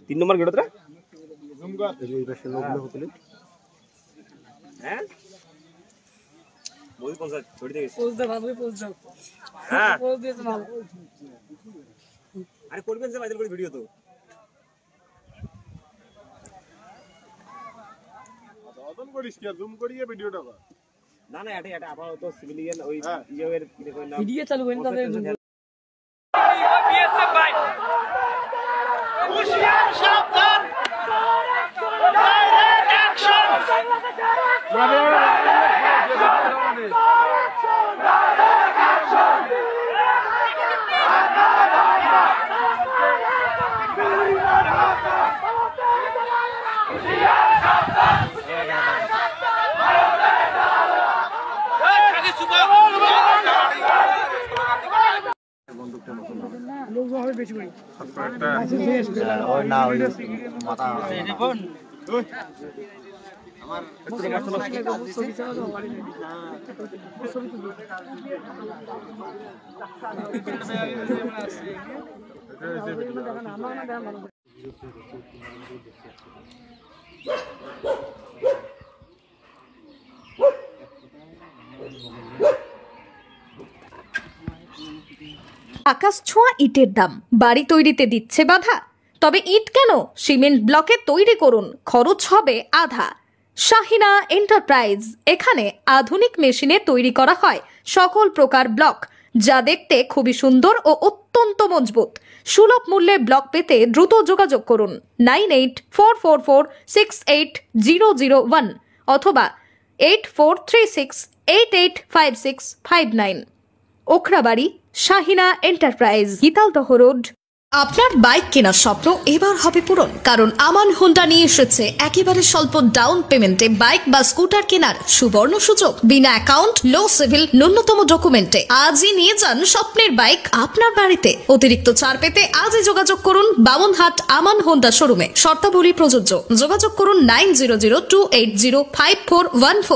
तीन number gate अरे করবেন যে ভাইদের করে ভিডিও তো অদন করিস কি জুম করিয়ে ভিডিওটা কর না না এটা এটা আপাতত সিভিলিয়ান ওই ইয়ের কি কই নাম ভিডিও চালু করেন তাহলে বিএসএফ ভাই হুশিয়ার সাবধান ডাইরেক্ট অ্যাকশন আকাশ ছোঁয়া ইটের দাম বাড়ি তৈরিতে দিচ্ছে বাধা। তবে ইট কেন, সিমেন্ট ব্লকে তৈরি করুন, খরচ হবে আধা। শাহিনা এন্টারপ্রাইজ, এখানে আধুনিক মেশিনে তৈরি করা হয় সকল প্রকার ব্লক, যা দেখতে খুবই সুন্দর ও অত্যন্ত মজবুত। সুলভ মূল্যে ব্লক পেতে দ্রুত যোগাযোগ করুন 9844468001 অথবা 8436885659। Okhrabari, Shahina enterprise, Gitaldaha road. আপনার বাইক কেনার স্বপ্ন এবার হবে পূরণ, কারণ আমান হোন্ডা নিয়ে এসেছে একেবারে স্বল্প ডাউন পেমেন্টে বাইক বা স্কুটার কেনার সুবর্ণ সুযোগ। বিনা অ্যাকাউন্ট, লো সিভিল, ন্যূনতম ডকুমেন্টে আজই নিয়ে যান স্বপ্নের বাইক আপনার বাড়িতে। অতিরিক্ত ছাড় পেতে আজই যোগাযোগ করুন বামনহাট আমান হোন্ডা শোরুমে। শর্তাবলী প্রযোজ্য। যোগাযোগ করুন 9002805414।